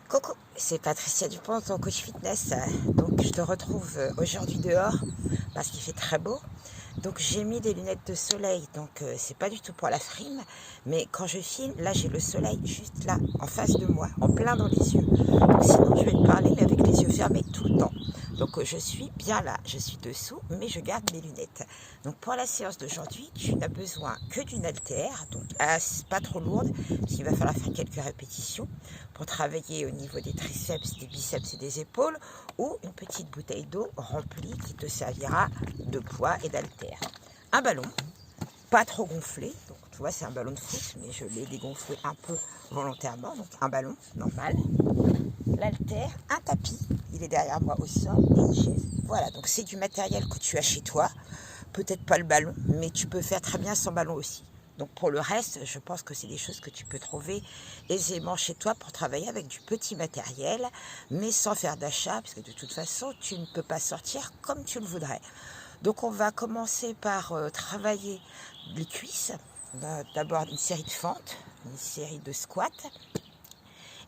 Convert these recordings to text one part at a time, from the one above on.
Coucou, c'est Patricia Dupont, ton coach fitness. Donc je te retrouve aujourd'hui dehors parce qu'il fait très beau. Donc j'ai mis des lunettes de soleil, donc c'est pas du tout pour la frime, mais quand je filme, là j'ai le soleil juste là, en face de moi, en plein dans les yeux. Donc sinon je vais te parler, mais avec les yeux fermés tout le temps. Donc je suis bien là, je suis dessous, mais je garde mes lunettes. Donc pour la séance d'aujourd'hui, tu n'as besoin que d'une haltère, donc pas trop lourde, parce qu'il va falloir faire quelques répétitions pour travailler au niveau des triceps, des biceps et des épaules, ou une petite bouteille d'eau remplie qui te servira de poids et d'haltère. Un ballon, pas trop gonflé, donc tu vois c'est un ballon de foot, mais je l'ai dégonflé un peu volontairement, donc un ballon normal, l'haltère, un tapis, il est derrière moi au sol, et une chaise. Voilà, donc c'est du matériel que tu as chez toi, peut-être pas le ballon, mais tu peux faire très bien sans ballon aussi. Donc pour le reste, je pense que c'est des choses que tu peux trouver aisément chez toi pour travailler avec du petit matériel, mais sans faire d'achat, parce que de toute façon, tu ne peux pas sortir comme tu le voudrais. Donc on va commencer par travailler les cuisses. D'abord une série de fentes, une série de squats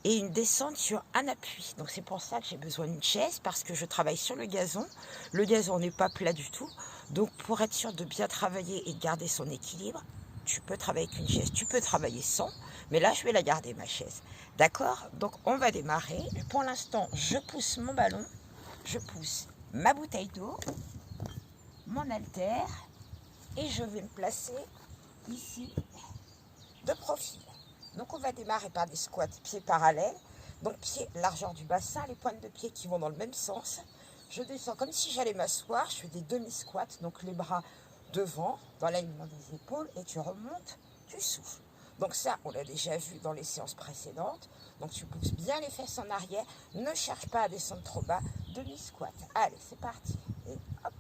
et une descente sur un appui. Donc c'est pour ça que j'ai besoin d'une chaise parce que je travaille sur le gazon. Le gazon n'est pas plat du tout. Donc pour être sûr de bien travailler et de garder son équilibre, tu peux travailler avec une chaise. Tu peux travailler sans, mais là je vais la garder ma chaise. D'accord? Donc on va démarrer. Pour l'instant, je pousse mon ballon, je pousse ma bouteille d'eau, mon haltère et je vais me placer ici de profil. Donc on va démarrer par des squats pieds parallèles, donc pieds largeur du bassin, les pointes de pied qui vont dans le même sens. Je descends comme si j'allais m'asseoir, je fais des demi-squats, donc les bras devant, dans l'alignement des épaules, et tu remontes, tu souffles. Donc ça, on l'a déjà vu dans les séances précédentes. Donc tu pousses bien les fesses en arrière, ne cherche pas à descendre trop bas, demi-squat. Allez, c'est parti. Et hop.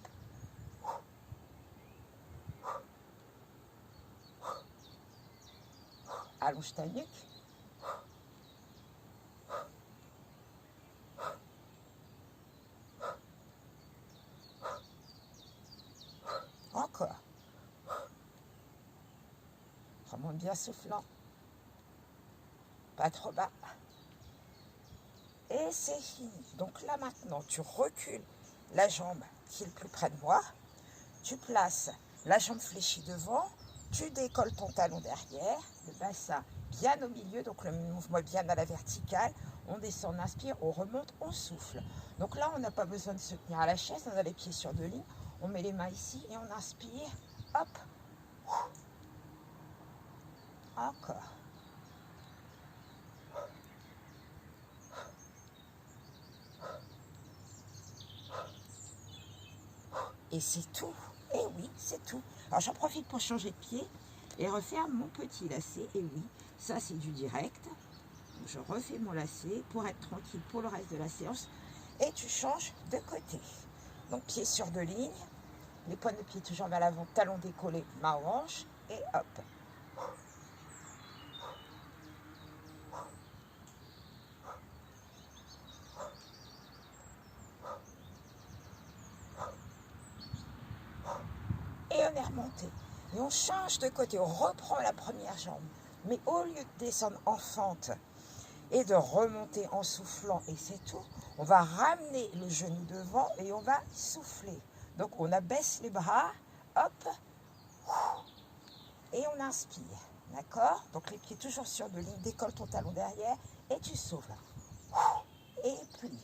Allonge ta nuque. Encore. Remonte bien soufflant. Pas trop bas. Et c'est fini. Donc là maintenant, tu recules la jambe qui est le plus près de moi. Tu places la jambe fléchie devant. Tu décolles ton talon derrière. Le bassin bien au milieu. Donc le mouvement bien à la verticale. On descend, on inspire, on remonte, on souffle. Donc là, on n'a pas besoin de se tenir à la chaise. On a les pieds sur deux lignes. On met les mains ici et on inspire. Hop. Encore. Et c'est tout. Et oui, c'est tout. Alors j'en profite pour changer de pied et refaire mon petit lacet. Et oui, ça c'est du direct. Donc, je refais mon lacet pour être tranquille pour le reste de la séance. Et tu changes de côté. Donc pied sur deux lignes. Les pointes de pied toujours vers l'avant, talon décollé, main en hanche. Et hop. Et on est remonté. Et on change de côté. On reprend la première jambe. Mais au lieu de descendre en fente et de remonter en soufflant, et c'est tout, on va ramener le genou devant et on va souffler. Donc on abaisse les bras, hop, et on inspire, d'accord? Donc les pieds toujours sur deux lignes, décolle ton talon derrière et tu souffles. Et plie.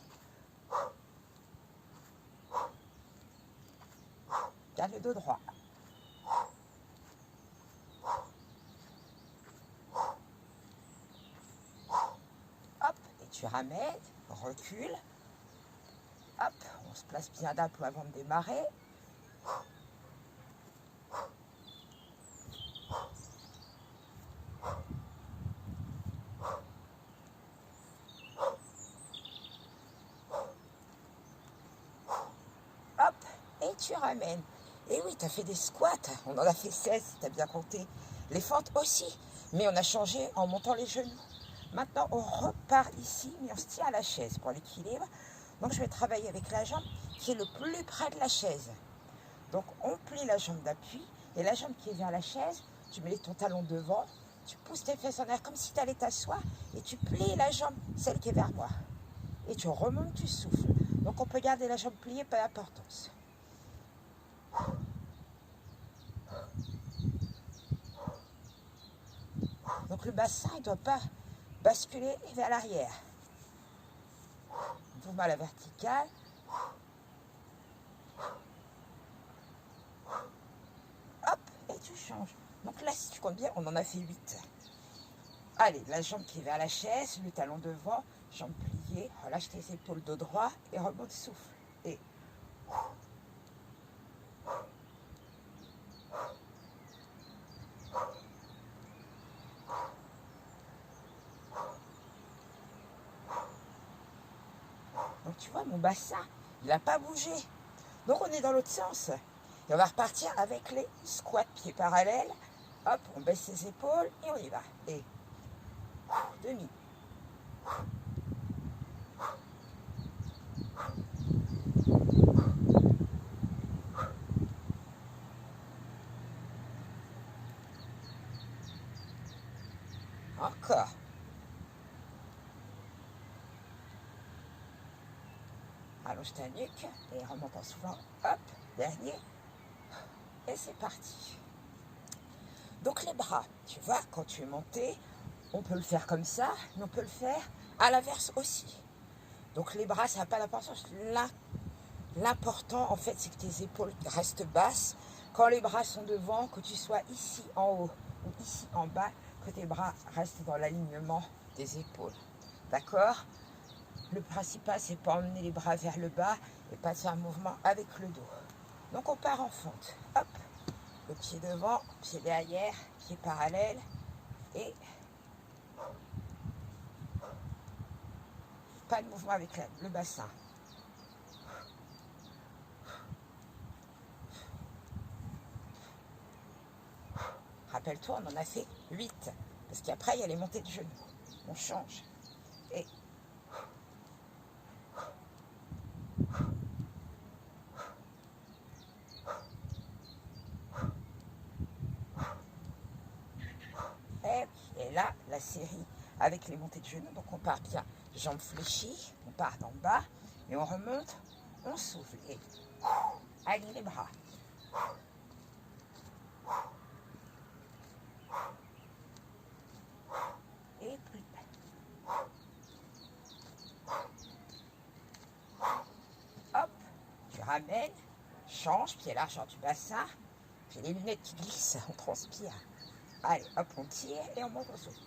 Garde le dos droit. Hop, et tu ramènes, recule. Hop, on se place bien d'aplomb avant de démarrer. Hop, et tu ramènes. Et oui, tu as fait des squats, on en a fait 16 si tu as bien compté. Les fentes aussi, mais on a changé en montant les genoux. Maintenant, on repart ici, mais on se tient à la chaise pour l'équilibre. Donc, je vais travailler avec la jambe qui est le plus près de la chaise. Donc, on plie la jambe d'appui et la jambe qui est vers la chaise, tu mets ton talon devant, tu pousses tes fesses en arrière comme si tu allais t'asseoir et tu plies la jambe, celle qui est vers moi. Et tu remontes, tu souffles. Donc on peut garder la jambe pliée, pas d'importance. Donc le bassin, il ne doit pas basculer vers l'arrière. Mouvement à la verticale. Hop, et tu changes. Donc là, si tu comptes bien, on en a fait 8. Allez, la jambe qui est vers la chaise, le talon devant, jambe pliée, relâche tes épaules, dos droit et remonte, souffle. Et donc tu vois, mon bassin, il n'a pas bougé. Donc on est dans l'autre sens. Et on va repartir avec les squats, pieds parallèles. Hop, on baisse les épaules et on y va. Et demi. Encore. Allonge ta nuque et remonte en soufflant. Hop, dernier. Et c'est parti. Donc les bras, tu vois, quand tu es monté, on peut le faire comme ça, mais on peut le faire à l'inverse aussi. Donc les bras, ça n'a pas d'importance. L'important, en fait, c'est que tes épaules restent basses. Quand les bras sont devant, que tu sois ici en haut ou ici en bas, que tes bras restent dans l'alignement des épaules. D'accord? Le principal, c'est pas emmener les bras vers le bas et pas de faire un mouvement avec le dos. Donc on part en fente. Hop, le pied devant, pied derrière, pied parallèle et pas de mouvement avec le bassin. Rappelle-toi, on en a fait 8. Parce qu'après, il y a les montées de genoux. On change. Et Et là, la série avec les montées de genoux. Donc on part bien, jambes fléchies, on part d'en bas et on remonte, on souffle. Et aligne les bras. Et plus. Hop, tu ramènes, change, pied largeur du bassin, puis les lunettes qui glissent, on transpire. Allez, hop, on tire et on monte au souffle.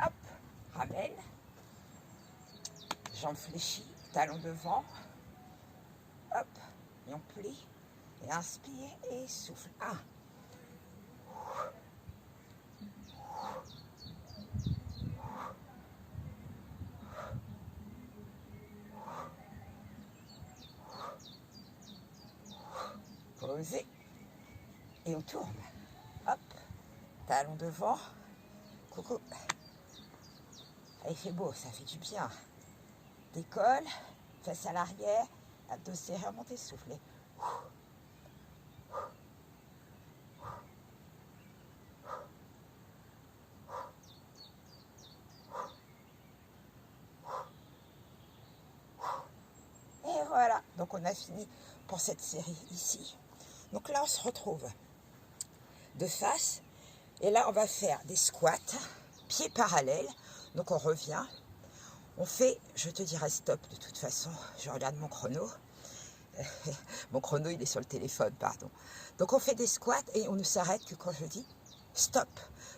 Hop, ramène, jambes fléchies, talons devant, hop, et on plie, et inspire et souffle. 1. Posez, et on tourne. Hop, talons devant, coucou. Il fait beau, ça fait du bien. Décolle, face à l'arrière, abdos serrés, remontez, soufflez. Et voilà, donc on a fini pour cette série ici. Donc là, on se retrouve de face. Et là, on va faire des squats, pieds parallèles. Donc on revient. On fait, je te dirai stop de toute façon, je regarde mon chrono. Mon chrono, il est sur le téléphone, pardon. Donc on fait des squats et on ne s'arrête que quand je dis stop.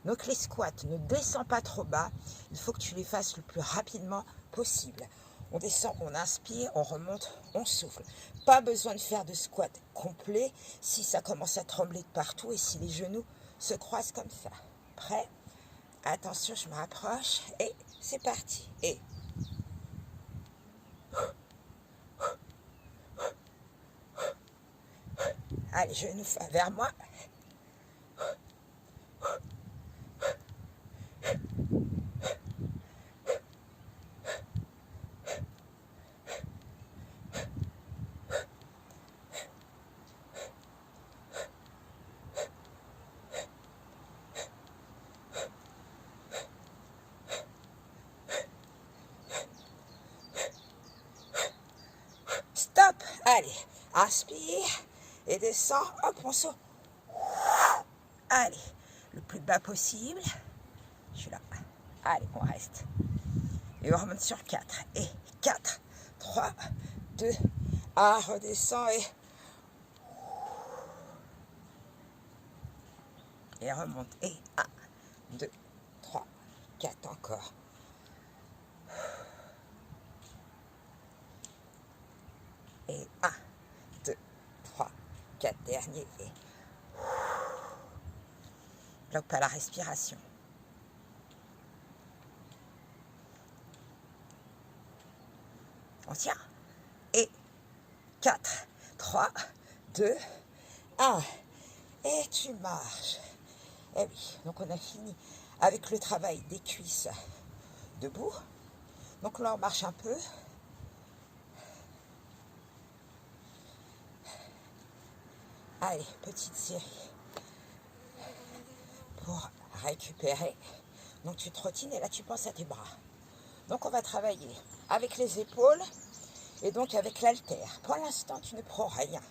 Donc les squats, ne descends pas trop bas. Il faut que tu les fasses le plus rapidement possible. On descend, on inspire, on remonte, on souffle. Pas besoin de faire de squat complet si ça commence à trembler de partout et si les genoux se croisent comme ça. Prêt? Attention, je me rapproche et c'est parti. Et allez, genoux vers moi. hop, allez, inspire et descends, hop, on saute. Allez, le plus bas possible. Je suis là. Allez, on reste. Et on remonte sur 4. Et 4, 3, 2, 1, redescend et remonte. Et 1, 2, 3, 4 encore. Et 1, 2, 3, 4 derniers. Et bloque pas la respiration. On tient. Et 4, 3, 2, 1. Et tu marches. Et oui, donc on a fini avec le travail des cuisses debout. Donc là, on marche un peu. Allez, petite série pour récupérer. Donc tu trottines et là, tu penses à tes bras. Donc on va travailler avec les épaules et donc avec l'haltère. Pour l'instant, tu ne prends rien.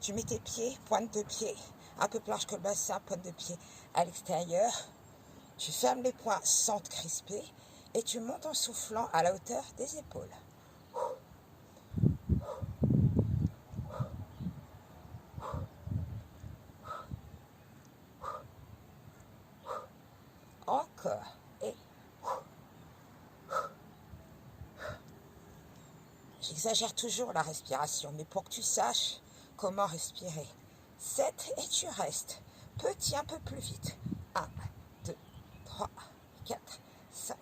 Tu mets tes pieds, pointe de pied, un peu plus large que le bassin, pointe de pied à l'extérieur. Tu fermes les poings sans te crisper et tu montes en soufflant à la hauteur des épaules. Encore. Et j'exagère toujours la respiration, mais pour que tu saches comment respirer. 7 et tu restes. Petit, un peu plus vite. 1, 2, 3, 4, 5,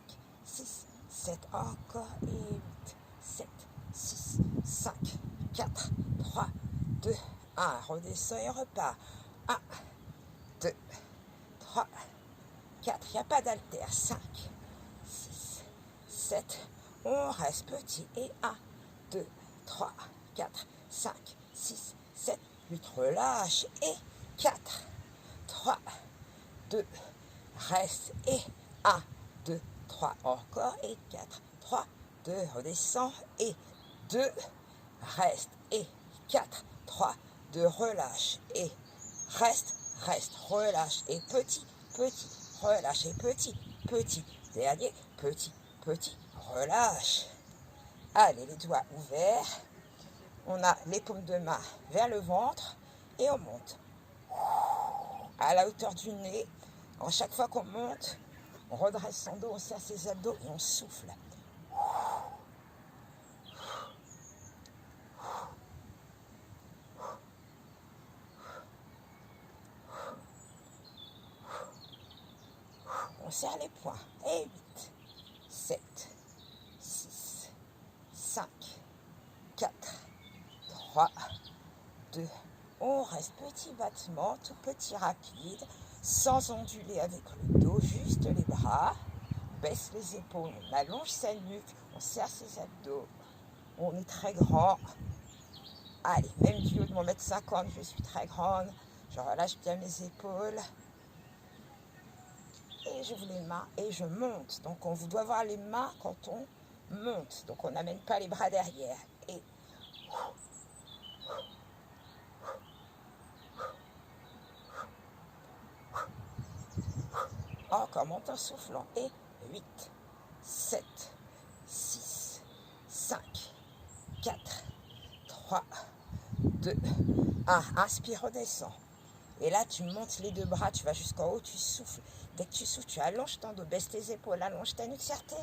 6, 7. Encore et 8, 7, 6, 5, 4, 3, 2, 1. Redescends et repars. 1, 2, 3, 4. Il n'y a pas d'haltère. 5, 6, 7. On reste petit. Et 1, 2, 3, 4, 5, 6, 7, 8. Relâche. Et 4, 3, 2, reste. Et 1, 2, 3. Encore. Et 4, 3, 2. Redescends. Et 2, reste. Et 4, 3, 2. Relâche. Et reste, reste. Relâche. Et petit, petit. Relâche. Et petit, petit. Dernier, petit, petit. Relâche. Allez, les doigts ouverts. On a les paumes de main vers le ventre et on monte à la hauteur du nez. À chaque fois qu'on monte, on redresse son dos, on serre ses abdos et on souffle. On serre les poings. Et 8, 7, 6, 5, 4, 3, 2. On reste petit battement, tout petit rapide, sans onduler avec le dos, juste les bras. On baisse les épaules, on allonge sa nuque, on serre ses abdos. On est très grand. Allez, même du haut de mon 1m50, je suis très grande. Je relâche bien mes épaules. Et j'ouvre les mains et je monte. Donc on doit voir les mains quand on monte. Donc on n'amène pas les bras derrière. Et encore, monte en soufflant. Et 8, 7, 6, 5, 4, 3, 2, 1. Inspire, redescends. Et là, tu montes les deux bras, tu vas jusqu'en haut, tu souffles. Dès que tu souffles, tu allonges ton dos, baisse tes épaules, allonge ta nuque, serre tes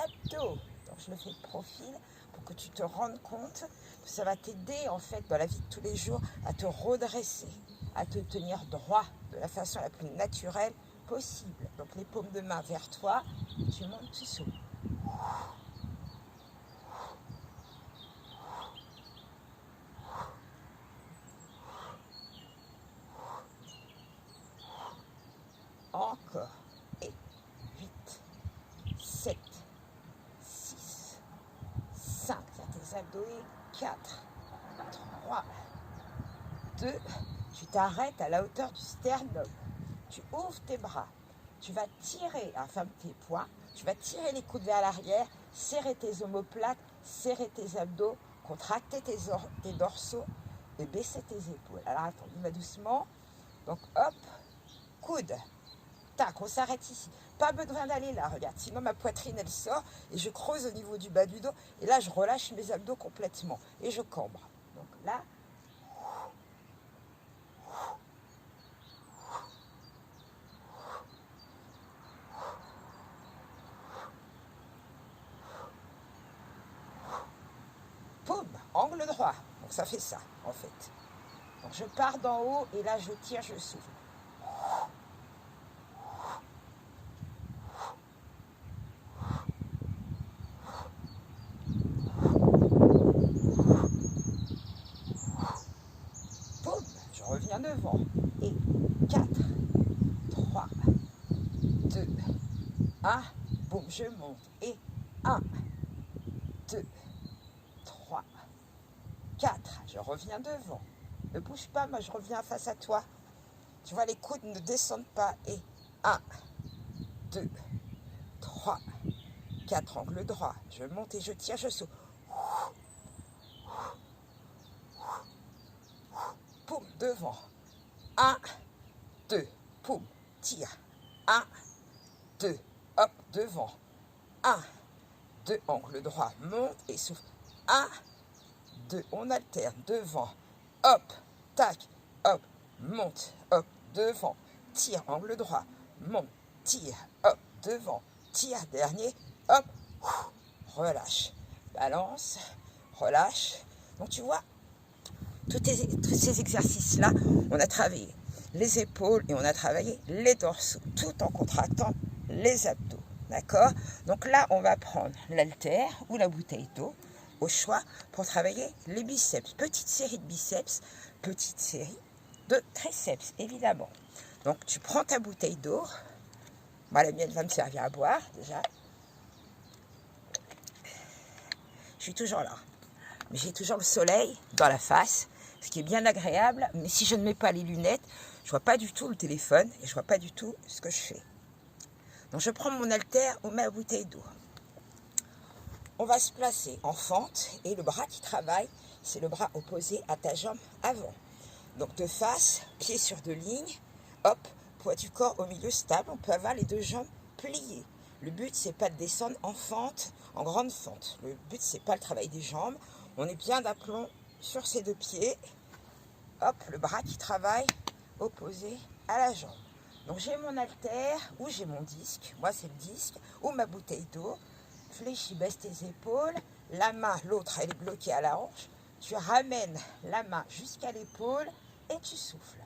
abdos. Donc, je le fais de profil pour que tu te rendes compte que ça va t'aider, en fait, dans la vie de tous les jours, à te redresser, à te tenir droit de la façon la plus naturelle possible. Donc, les paumes de main vers toi, tu montes, tu souffles. Encore. Et 8, 7, 6, 5. Tes abdos. Et 4, 3, 2. Tu t'arrêtes à la hauteur du sternum. Tu ouvres tes bras. Tu vas tirer, ferme tes poings. Tu vas tirer les coudes vers l'arrière, serrer tes omoplates, serrer tes abdos, contracter tes dorsaux et baisser tes épaules. Alors attends, on y va doucement. Donc hop, coude. Tac, on s'arrête ici. Pas besoin d'aller là, regarde. Sinon ma poitrine elle sort et je creuse au niveau du bas du dos. Et là je relâche mes abdos complètement. Et je cambre. Donc là, poum, angle droit. Donc ça fait ça en fait. Donc je pars d'en haut et là je tire, je souffle. Poum, je reviens devant. Et 4, 3, 2, 1. Boum, je monte. Et 1, 2, 3, 4. Je reviens devant. Ne bouge pas, moi je reviens face à toi. Tu vois, les coudes ne descendent pas. Et 1, 2, 3, 4, angle droit. Je monte et je tire, je saute. Poum, devant. 1, 2, poum, tire. 1, 2, hop, devant. 1, 2, angle droit, monte et souffle. 1, 2, on alterne, devant. Hop, tac, hop, monte, hop, devant. Tire, angle droit, monte, tire, hop, devant. Tire, dernier, hop, relâche. Balance, relâche. Donc tu vois, tous ces exercices-là, on a travaillé les épaules et on a travaillé les dorsaux, tout en contractant les abdos. D'accord? Donc là, on va prendre l'haltère ou la bouteille d'eau, au choix, pour travailler les biceps. Petite série de biceps, petite série de triceps, évidemment. Donc tu prends ta bouteille d'eau. Moi, la mienne va me servir à boire, déjà. Je suis toujours là. Mais j'ai toujours le soleil dans la face, ce qui est bien agréable. Mais si je ne mets pas les lunettes, je ne vois pas du tout le téléphone et je ne vois pas du tout ce que je fais. Donc je prends mon haltère ou ma bouteille d'eau. On va se placer en fente et le bras qui travaille, c'est le bras opposé à ta jambe avant. Donc de face, pied sur deux lignes, hop, poids du corps au milieu stable. On peut avoir les deux jambes pliées. Le but, c'est pas de descendre en fente, en grande fente. Le but, c'est pas le travail des jambes. On est bien d'aplomb sur ses deux pieds. Hop, le bras qui travaille opposé à la jambe. Donc j'ai mon haltère ou j'ai mon disque. Moi, c'est le disque ou ma bouteille d'eau. Fléchis, baisse tes épaules. La main, l'autre, elle est bloquée à la hanche. Tu ramènes la main jusqu'à l'épaule et tu souffles.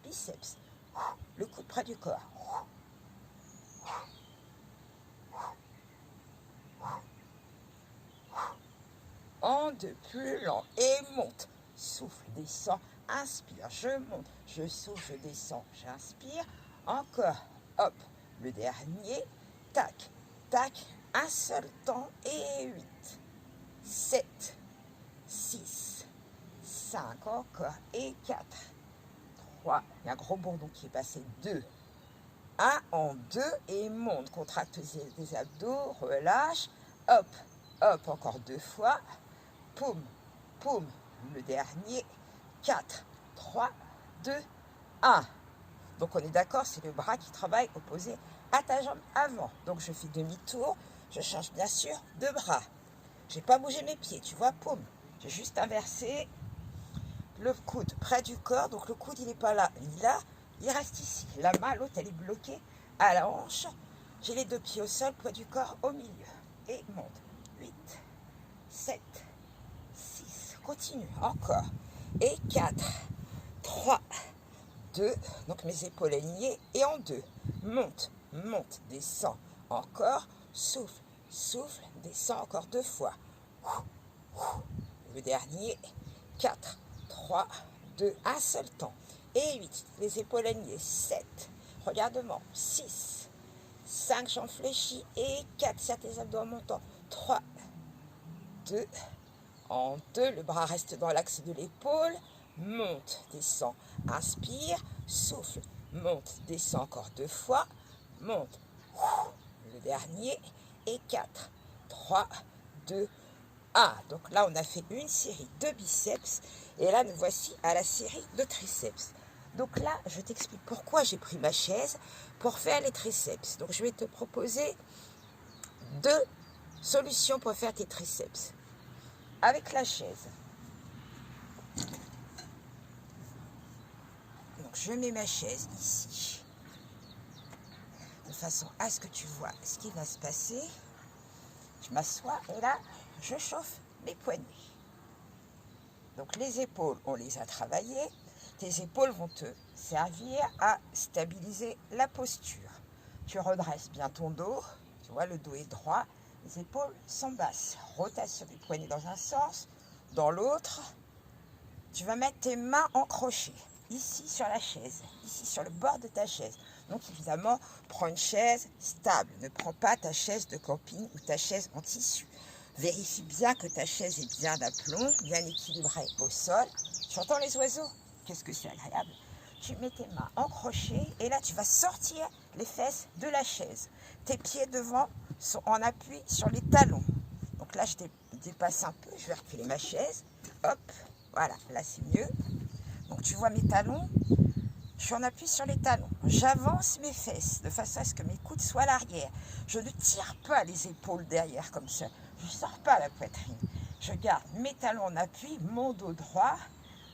Biceps. Le coude près du corps. En deux, plus lent et monte. Souffle, descend, inspire, je monte, je souffle, je descends, j'inspire. Encore, hop, le dernier, tac, tac, un seul temps et 8, 7, 6, 5, encore, et 4, 3, il y a un gros bourdon qui est passé, 2, 1 en 2 et monte, contracte les abdos, relâche, hop, hop, encore 2 fois, poum, poum, le dernier, 4, 3, 2, 1. Donc on est d'accord, c'est le bras qui travaille opposé à ta jambe avant. Donc je fais demi-tour, je change bien sûr de bras. J'ai pas bougé mes pieds, tu vois, poum. J'ai juste inversé le coude près du corps, donc le coude il n'est pas là, il est là, il reste ici. La main, l'autre elle est bloquée à la hanche. J'ai les deux pieds au sol, poids du corps au milieu. Et monte. 8, 7, 6, continue, encore. Et 4, 3, 2, donc mes épaules alignées, et en 2. Monte, monte, descend, encore, souffle, souffle, descend encore 2 fois. Le dernier, 4, 3, 2, un seul temps. Et 8, les épaules alignées, 7, regarde-moi, 6, 5, jambes fléchies, et 4, serre tes abdos en montant, 3, 2, en 2, le bras reste dans l'axe de l'épaule, monte, descend, inspire, souffle, monte, descend encore 2 fois, monte, le dernier, et 4, 3, 2, 1. Donc là, on a fait une série de biceps. Et là, nous voici à la série de triceps. Donc là, je t'explique pourquoi j'ai pris ma chaise pour faire les triceps. Donc je vais te proposer 2 solutions pour faire tes triceps. Avec la chaise. Donc je mets ma chaise ici. De façon à ce que tu vois ce qui va se passer. Je m'assois et là, je chauffe mes poignets. Donc les épaules, on les a travaillées. Tes épaules vont te servir à stabiliser la posture. Tu redresses bien ton dos. Tu vois, le dos est droit. Les épaules sont basses. Rotation des poignets dans un sens, dans l'autre. Tu vas mettre tes mains en crochet. Ici sur la chaise, ici sur le bord de ta chaise. Donc évidemment, prends une chaise stable. Ne prends pas ta chaise de camping ou ta chaise en tissu. Vérifie bien que ta chaise est bien d'aplomb, bien équilibrée au sol. Tu entends les oiseaux? Qu'est-ce que c'est agréable. Tu mets tes mains en crochet et là tu vas sortir les fesses de la chaise. Tes pieds devant sont en appui sur les talons. Donc là je dépasse un peu, je vais reculer ma chaise. Hop, voilà, là c'est mieux. Donc tu vois mes talons, je suis en appui sur les talons. J'avance mes fesses de façon à ce que mes coudes soient à l'arrière. Je ne tire pas les épaules derrière comme ça. Je ne sors pas la poitrine. Je garde mes talons en appui, mon dos droit,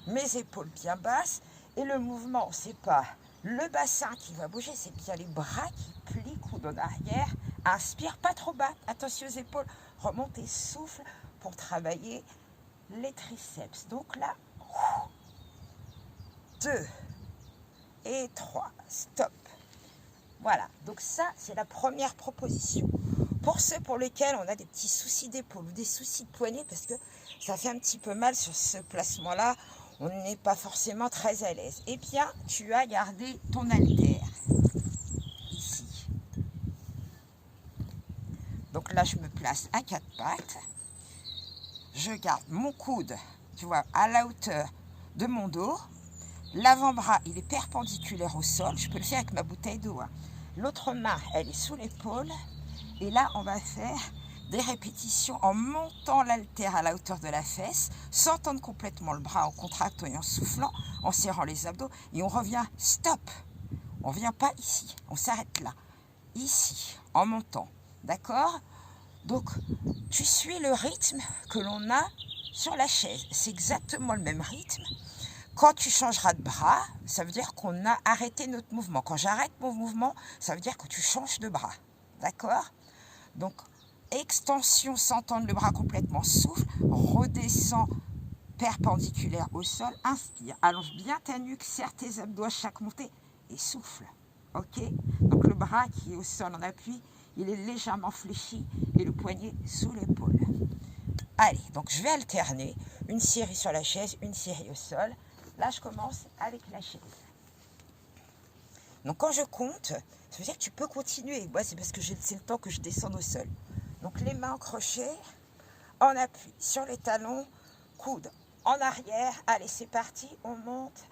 mes épaules bien basses. Et le mouvement, c'est pas le bassin qui va bouger, c'est bien les bras qui plient, coudes en arrière. Inspire, pas trop bas. Attention aux épaules. Remonte et souffle pour travailler les triceps. Donc là, 2 et 3. Stop. Voilà. Donc ça, c'est la première proposition. Pour ceux pour lesquels on a des petits soucis d'épaule ou des soucis de poignet, parce que ça fait un petit peu mal sur ce placement-là, on n'est pas forcément très à l'aise. Eh bien, tu as gardé ton haltère ici. Donc là, je me place à 4 pattes. Je garde mon coude, tu vois, à la hauteur de mon dos. L'avant-bras, il est perpendiculaire au sol. Je peux le faire avec ma bouteille d'eau. L'autre main, elle est sous l'épaule. Et là, on va faire des répétitions en montant l'haltère à la hauteur de la fesse, sans tendre complètement le bras en contractant et en soufflant, en serrant les abdos. Et on revient, stop. On ne revient pas ici, on s'arrête là. Ici, en montant. D'accord? Donc, tu suis le rythme que l'on a sur la chaise. C'est exactement le même rythme. Quand tu changeras de bras, ça veut dire qu'on a arrêté notre mouvement. Quand j'arrête mon mouvement, ça veut dire que tu changes de bras. D'accord? Donc, extension sans tendre le bras complètement, souffle, redescend perpendiculaire au sol, inspire, allonge bien ta nuque, serre tes abdos à chaque montée et souffle. Ok? Donc le bras qui est au sol en appui, il est légèrement fléchi et le poignet sous l'épaule. Allez, donc je vais alterner une série sur la chaise, une série au sol. Là, je commence avec la chaise. Donc quand je compte, ça veut dire que tu peux continuer. Moi, c'est parce que c'est le temps que je descende au sol. Donc les mains en crochet, en appui sur les talons, coudes en arrière. Allez, c'est parti, on monte,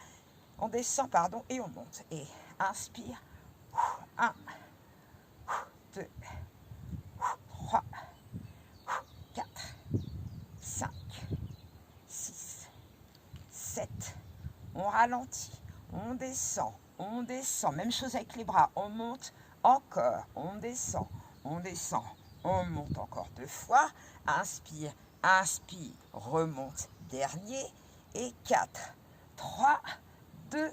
on descend, pardon, et on monte. Et inspire, 1, 2, 3, 4, 5, 6, 7. On ralentit, on descend. On descend, même chose avec les bras, on monte encore, on descend, on monte encore 2 fois, inspire, inspire, remonte, dernier, et 4, 3, 2,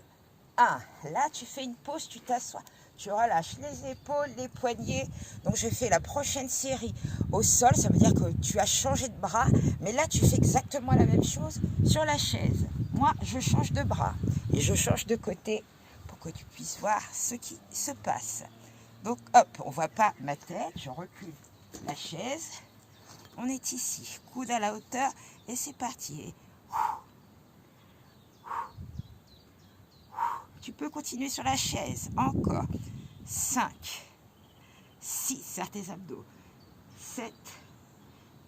1. Là, tu fais une pause, tu t'assois, tu relâches les épaules, les poignets. Donc, je fais la prochaine série au sol, ça veut dire que tu as changé de bras, mais là, tu fais exactement la même chose sur la chaise. Moi, je change de bras et je change de côté que tu puisses voir ce qui se passe. Donc hop, on ne voit pas ma tête, je recule la chaise, on est ici, coude à la hauteur et c'est parti. Tu peux continuer sur la chaise, encore 5, 6, serre tes abdos, 7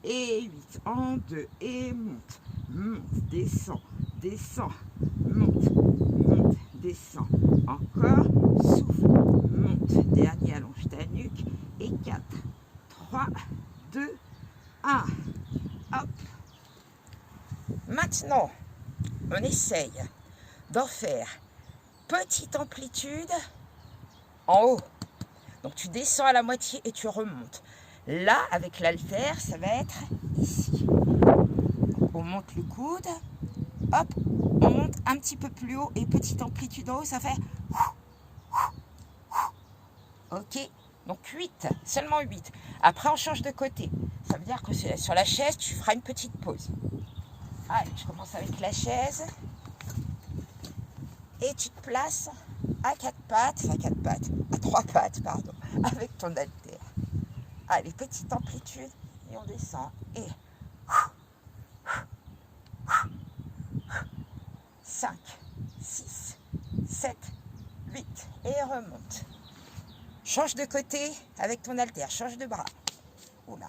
et 8, en 2 et monte, monte, descend, descend, monte, monte, descend, encore, souffle, monte, dernier, allonge ta nuque, et 4, 3, 2, 1, hop, Maintenant, on essaye d'en faire petite amplitude en haut. Donc tu descends à la moitié et tu remontes. Là, avec l'haltère, ça va être ici. On monte le coude, hop, on monte un petit peu plus haut et petite amplitude en haut, ça fait... Ok, donc 8, seulement 8. Après, on change de côté. Ça veut dire que sur la chaise, tu feras une petite pause. Allez, je commence avec la chaise. Et tu te places à 4 pattes, à 3 pattes, pardon, avec ton haltère. Allez, petite amplitude, et on descend. Et 5, 6, 7, 8, et remonte. Change de côté avec ton haltère, change de bras. Oula,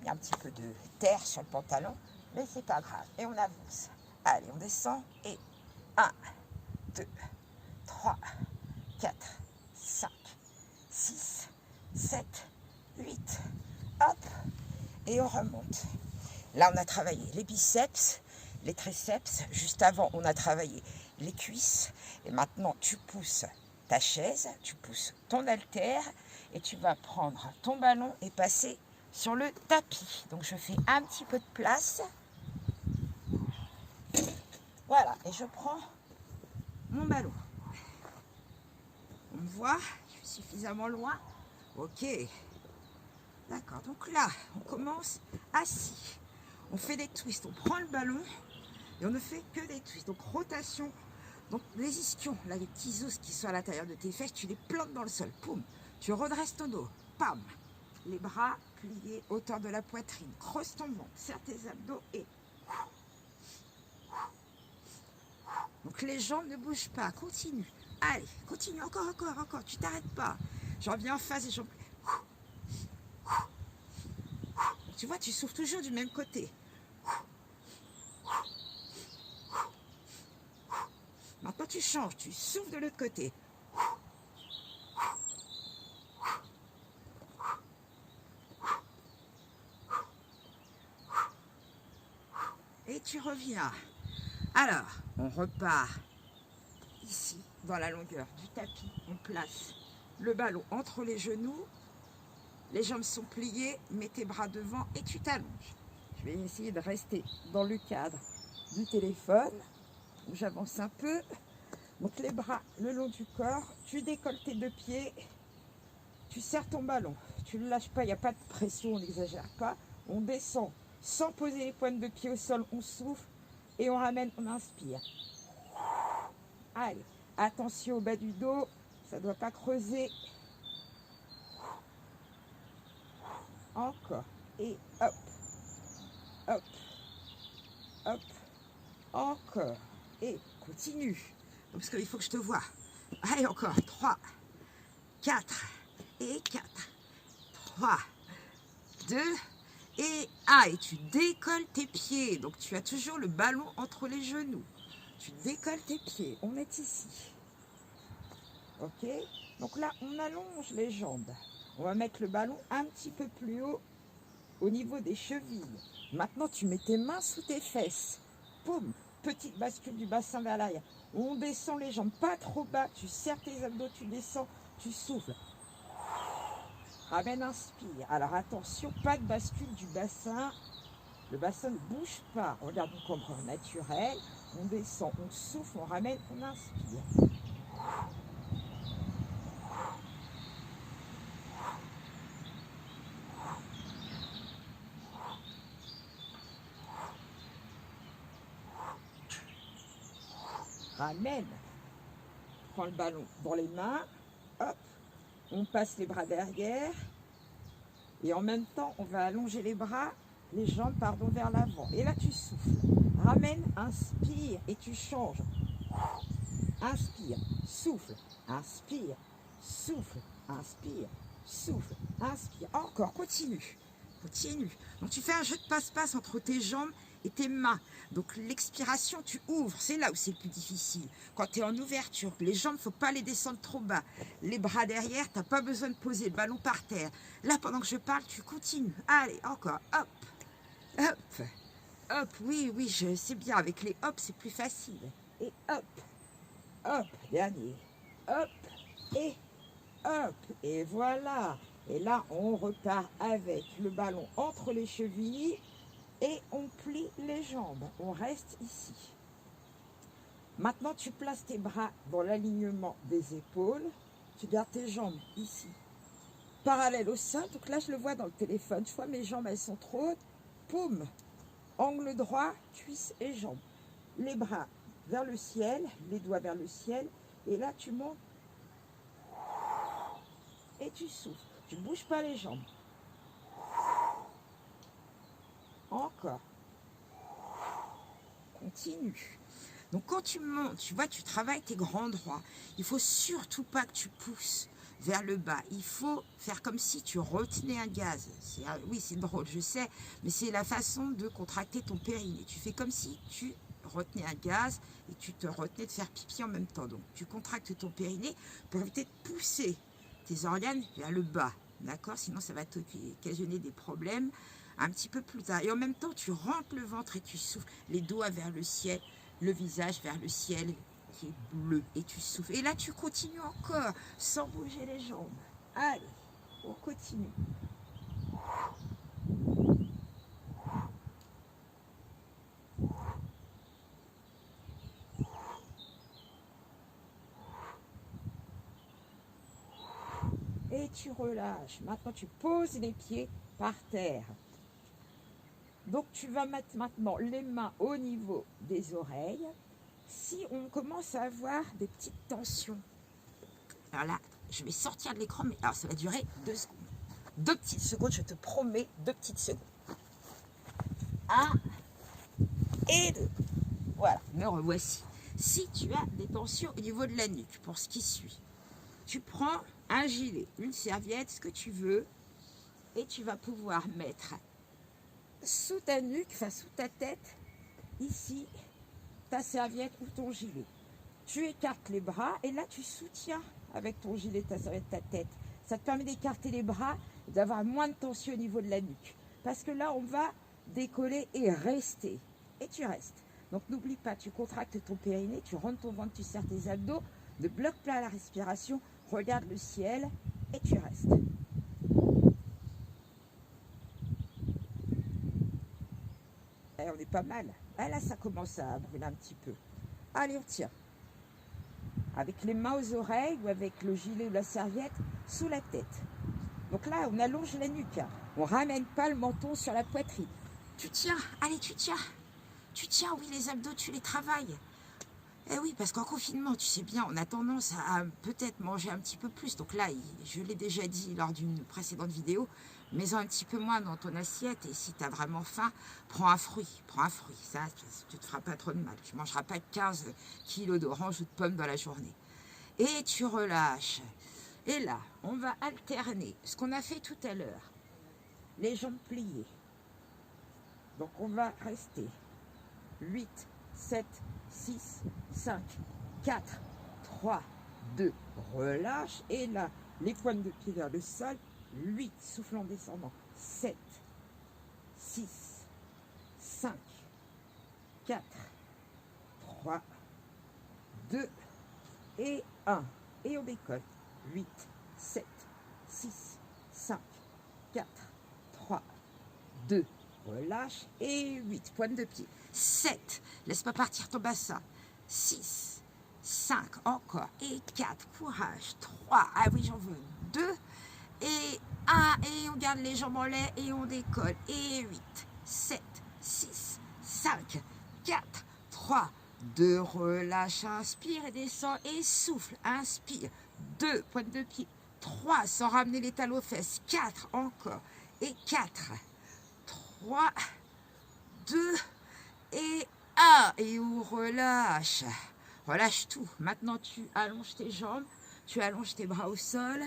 il y a un petit peu de terre sur le pantalon, mais c'est pas grave. Et on avance. Allez, on descend, et 1, 2, 3, 4, 5, 6, 7, 8, hop, et on remonte. Là, on a travaillé les biceps, les triceps. Juste avant, on a travaillé les cuisses. Et maintenant, tu pousses ta chaise, tu pousses ton haltère et tu vas prendre ton ballon et passer sur le tapis. Donc, je fais un petit peu de place. Voilà, et je prends mon ballon. On me voit, je suis suffisamment loin. Ok. D'accord, donc là, on commence assis. On fait des twists, on prend le ballon et on ne fait que des twists. Donc rotation, donc les ischions, là les petits os qui sont à l'intérieur de tes fesses, tu les plantes dans le sol. Poum, tu redresses ton dos. Pam, les bras pliés hauteur de la poitrine. Creuse ton ventre, serre tes abdos et... Donc les jambes ne bougent pas, continue. Allez, continue, encore, tu t'arrêtes pas. Je reviens en face et je... Tu vois, tu souffles toujours du même côté. Maintenant, tu changes, tu souffles de l'autre côté. Et tu reviens. Alors, on repart ici, dans la longueur du tapis. On place le ballon entre les genoux. Les jambes sont pliées, mets tes bras devant et tu t'allonges. Je vais essayer de rester dans le cadre du téléphone. J'avance un peu. Donc les bras le long du corps, tu décolles tes deux pieds, tu serres ton ballon. Tu ne le lâches pas, il n'y a pas de pression, on n'exagère pas. On descend sans poser les pointes de pied au sol, on souffle et on ramène, on inspire. Allez, attention au bas du dos, ça ne doit pas creuser. Encore. Et hop, hop, hop, encore. Et continue. Parce qu'il faut que je te vois. Allez, encore. 3, 4, et 4, 3, 2, et 1. Et tu décolles tes pieds. Donc, tu as toujours le ballon entre les genoux. Tu décolles tes pieds. On est ici. Ok? Donc là, on allonge les jambes. On va mettre le ballon un petit peu plus haut au niveau des chevilles. Maintenant, tu mets tes mains sous tes fesses. Poum! Petite bascule du bassin vers l'arrière. On descend les jambes, pas trop bas. Tu serres tes abdos, tu descends, tu souffles. Ramène, inspire. Alors attention, pas de bascule du bassin. Le bassin ne bouge pas. Regarde mon cambreur naturel. On descend, on souffle, on ramène, on inspire. Ramène. Prends le ballon dans les mains. Hop. On passe les bras derrière. Et en même temps, on va allonger les bras, les jambes, pardon, vers l'avant. Et là, tu souffles. Ramène, inspire et tu changes. Inspire, souffle, inspire, souffle, inspire, souffle, inspire. Encore, continue, continue. Donc, tu fais un jeu de passe-passe entre tes jambes et tes mains. Donc, l'expiration, tu ouvres. C'est là où c'est le plus difficile. Quand tu es en ouverture, les jambes, il ne faut pas les descendre trop bas. Les bras derrière, tu n'as pas besoin de poser le ballon par terre. Là, pendant que je parle, tu continues. Allez, encore. Hop, hop, hop, oui, oui, je sais bien, avec les hop, c'est plus facile. Et hop, hop, dernier, hop, et hop, et voilà. Et là, on repart avec le ballon entre les chevilles et on plie les jambes. On reste ici. Maintenant, tu places tes bras dans l'alignement des épaules. Tu gardes tes jambes ici, parallèles au sol. Donc là, je le vois dans le téléphone. Tu vois, mes jambes, elles sont trop hautes. Paume, angle droit, cuisses et jambes. Les bras vers le ciel, les doigts vers le ciel. Et là, tu montes et tu souffles. Tu ne bouges pas les jambes. Encore. Continue. Donc quand tu montes, tu vois, tu travailles tes grands droits. Il ne faut surtout pas que tu pousses vers le bas. Il faut faire comme si tu retenais un gaz. Oui, c'est drôle, je sais, mais c'est la façon de contracter ton périnée. Tu fais comme si tu retenais un gaz et tu te retenais de faire pipi en même temps. Donc tu contractes ton périnée pour éviter de pousser tes organes vers le bas. D'accord? Sinon, ça va t'occasionner des problèmes un petit peu plus tard. Et en même temps, tu rentres le ventre et tu souffles. Les doigts vers le ciel, le visage vers le ciel qui est bleu. Et tu souffles. Et là, tu continues encore sans bouger les jambes. Allez, on continue. Et tu relâches. Maintenant, tu poses les pieds par terre. Donc, tu vas mettre maintenant les mains au niveau des oreilles. Si on commence à avoir des petites tensions, alors là, je vais sortir de l'écran, mais alors ça va durer 2 secondes. 2 petites secondes, je te promets, 2 petites secondes. 1 et 2. Voilà, me revoici. Si tu as des tensions au niveau de la nuque, pour ce qui suit, tu prends un gilet, une serviette, ce que tu veux, et tu vas pouvoir mettre sous ta nuque, enfin sous ta tête, ici, ta serviette ou ton gilet. Tu écartes les bras et là tu soutiens avec ton gilet, ta serviette, ta tête. Ça te permet d'écarter les bras et d'avoir moins de tension au niveau de la nuque. Parce que là, on va décoller et rester. Et tu restes. Donc n'oublie pas, tu contractes ton périnée, tu rentres ton ventre, tu serres tes abdos, ne bloque pas la respiration, regarde le ciel et tu restes. Et on est pas mal. Ah, là, ça commence à brûler un petit peu. Allez, on tient. Avec les mains aux oreilles ou avec le gilet ou la serviette sous la tête. Donc là, on allonge la nuque. On ne ramène pas le menton sur la poitrine. Tu tiens, allez, tu tiens. Tu tiens, oui, les abdos, tu les travailles. Eh oui, parce qu'en confinement, tu sais bien, on a tendance à peut-être manger un petit peu plus. Donc là, je l'ai déjà dit lors d'une précédente vidéo, mets-en un petit peu moins dans ton assiette. Et si tu as vraiment faim, prends un fruit. Prends un fruit, ça, tu ne te feras pas trop de mal. Tu ne mangeras pas 15 kilos d'oranges ou de pommes dans la journée. Et tu relâches. Et là, on va alterner ce qu'on a fait tout à l'heure. Les jambes pliées. Donc on va rester 8, 7, 6, 5, 4, 3, 2, relâche. Et là, les pointes de pied vers le sol. 8, souffle en descendant. 7, 6, 5, 4, 3, 2 et 1. Et on décolle. 8, 7, 6, 5, 4, 3, 2, relâche et 8, pointe de pied. 7, laisse pas partir ton bassin. 6, 5, encore. Et 4, courage. 3, ah oui, j'en veux. 2 et 1, et on garde les jambes en lait et on décolle. Et 8, 7, 6, 5, 4, 3, 2, relâche, inspire et descend et souffle. Inspire. 2, pointe de pied. 3, sans ramener les talons aux fesses. 4, encore. Et 4, 3, 2 et 1. Et on relâche. Relâche tout. Maintenant, tu allonges tes jambes. Tu allonges tes bras au sol.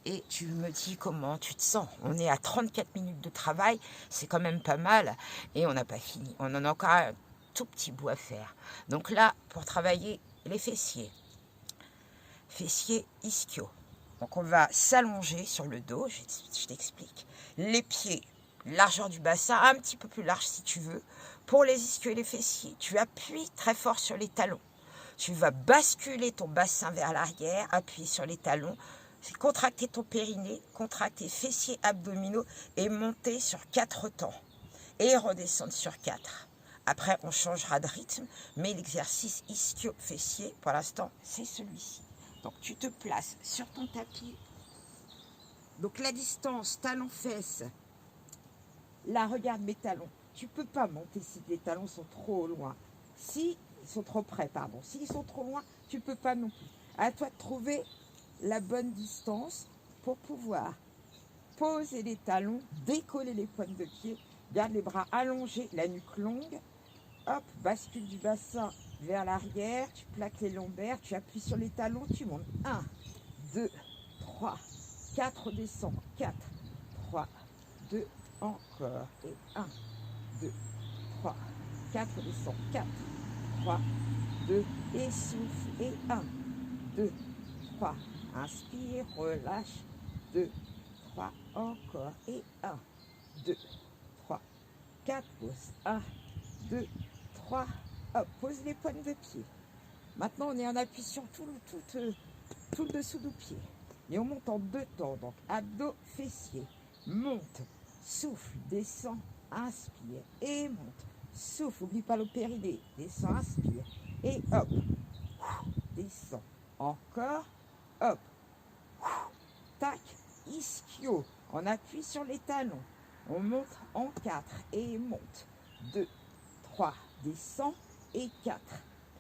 Et tu me dis comment tu te sens. On est à 34 minutes de travail. C'est quand même pas mal. Et on n'a pas fini. On en a encore un tout petit bout à faire. Donc là, pour travailler les fessiers. Fessiers ischio. Donc on va s'allonger sur le dos, je t'explique. Les pieds largeur du bassin, un petit peu plus large si tu veux. Pour les ischios et les fessiers, tu appuies très fort sur les talons. Tu vas basculer ton bassin vers l'arrière, appuyer sur les talons, contracter ton périnée, contracter fessiers abdominaux et monter sur 4 temps. Et redescendre sur 4. Après, on changera de rythme, mais l'exercice ischio-fessier, pour l'instant, c'est celui-ci. Donc, tu te places sur ton tapis. Donc, la distance talon-fesse, là, regarde mes talons. Tu ne peux pas monter si les talons sont trop loin. Si ils sont trop près, pardon. S'ils sont trop loin, tu ne peux pas non plus. À toi de trouver la bonne distance pour pouvoir poser les talons, décoller les pointes de pied, garde les bras allongés, la nuque longue. Hop, bascule du bassin vers l'arrière, tu plaques les lombaires, tu appuies sur les talons, tu montes. 1, 2, 3, 4, descends. 4, 3, 2, encore. Et 1, 2, 3, 4, descends. 4, 3, 2, et souffle. Et 1, 2, 3, inspire, relâche. 2, 3, encore. Et 1, 2, 3, 4, pause. 1, 2, 3, hop, pose les pointes de pied. Maintenant, on est en appui sur tout le dessous du pied. Et on monte en 2 temps. Donc, abdos, fessiers. Monte, souffle, descend, inspire. Et monte, souffle. N'oublie pas le périnée. Descend, inspire. Et hop, descend. Encore, hop, tac, ischio. On appuie sur les talons. On monte en 4 et monte. 2, 3, descend et 4,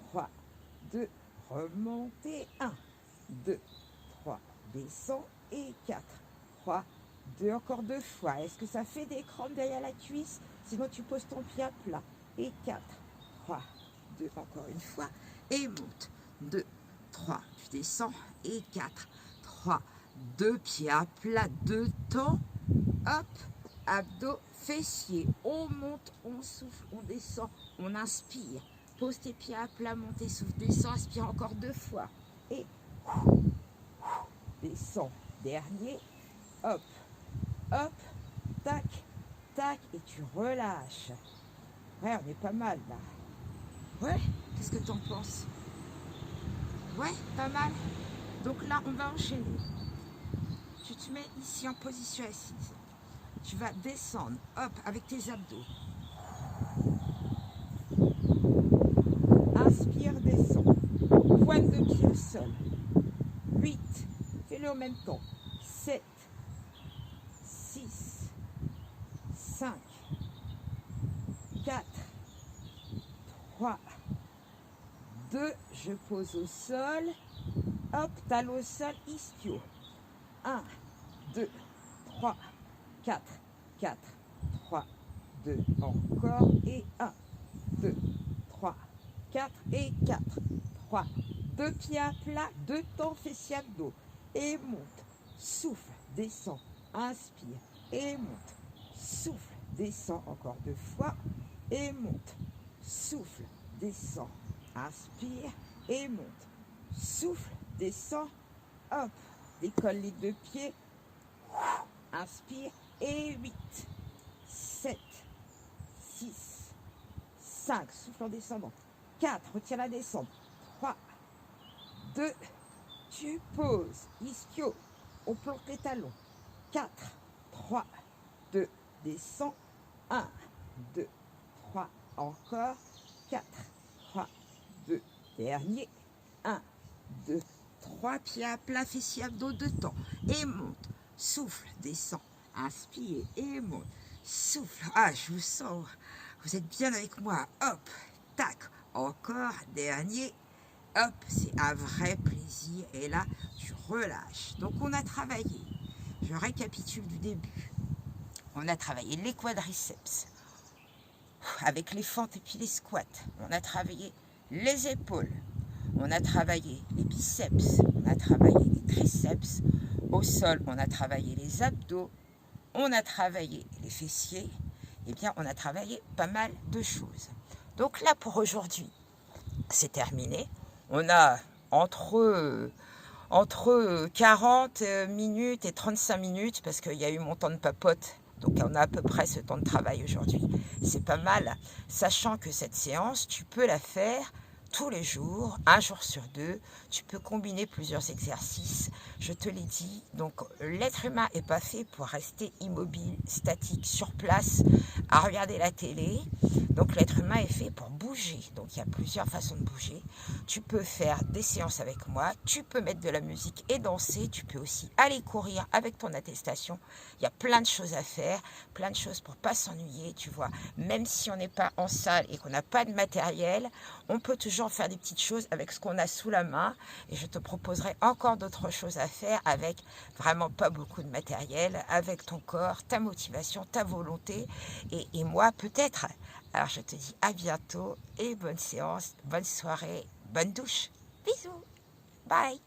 3, 2, remontez, 1, 2, 3, descend et 4, 3, 2, encore 2 fois. Est-ce que ça fait des crampes derrière la cuisse? Sinon tu poses ton pied à plat. Et 4, 3, 2, encore une fois. Et monte. 2, 3, tu descends. Et 4, 3, 2, pieds à plat, 2 temps. Hop, abdos, fessiers. On monte, on souffle, on descend, on inspire. Pose tes pieds à plat, monte et souffle, descend, inspire encore 2 fois. Et descend. Dernier. Hop, hop, tac, tac. Et tu relâches. Ouais, on est pas mal là. Ouais, qu'est-ce que t'en penses? Ouais, pas mal. Donc là, on va enchaîner. Tu te mets ici en position assise. Tu vas descendre, hop, avec tes abdos. Inspire, descends. Pointe de pied au sol. 8. Fais-le en même temps. 7, 6, 5, 4, 3, 2. Je pose au sol. Hop, talon au sol, ischio. 1, 2, 3, 4, 4, 3, 2, encore, et 1, 2, 3, 4, et 4, 3, 2 pieds à plat, 2 temps fessiers abdos, et monte, souffle, descend, inspire, et monte, souffle, descend, encore 2 fois, et monte, souffle, descend, inspire, et monte, souffle, descend, hop, décolle les 2 pieds, inspire, et 8, 7, 6, 5, souffle en descendant, 4, retiens la descente, 3, 2, tu poses, ischio, on plante les talons, 4, 3, 2, descends, 1, 2, 3, encore, 4, 3, 2, dernier, 1, 2, 3, pieds à plat, fessiers abdos, 2 temps, et monte, souffle, descend, inspire et monte, souffle, ah je vous sens, vous êtes bien avec moi, hop, tac, encore, dernier, hop, c'est un vrai plaisir, et là, tu relâches. Donc on a travaillé, je récapitule du début, on a travaillé les quadriceps, avec les fentes et puis les squats, on a travaillé les épaules, on a travaillé les biceps, on a travaillé les triceps, au sol, on a travaillé les abdos, on a travaillé les fessiers, et bien on a travaillé pas mal de choses. Donc là pour aujourd'hui, c'est terminé. On a entre 40 minutes et 35 minutes, parce qu'il y a eu mon temps de papote Donc on a à peu près ce temps de travail aujourd'hui. C'est pas mal, sachant que cette séance, tu peux la faire tous les jours, un jour sur deux. Tu peux combiner plusieurs exercices, je te l'ai dit. Donc l'être humain n'est pas fait pour rester immobile, statique, sur place, à regarder la télé. Donc l'être humain est fait pour bouger. Donc il y a plusieurs façons de bouger. Tu peux faire des séances avec moi, tu peux mettre de la musique et danser, tu peux aussi aller courir avec ton attestation. Il y a plein de choses à faire, plein de choses pour pas s'ennuyer, tu vois. Même si on n'est pas en salle et qu'on n'a pas de matériel, on peut toujours faire des petites choses avec ce qu'on a sous la main. Et je te proposerai encore d'autres choses à faire avec vraiment pas beaucoup de matériel, avec ton corps, ta motivation, ta volonté et moi peut-être. Alors je te dis à bientôt et bonne séance, bonne soirée, bonne douche. Bisous, bye.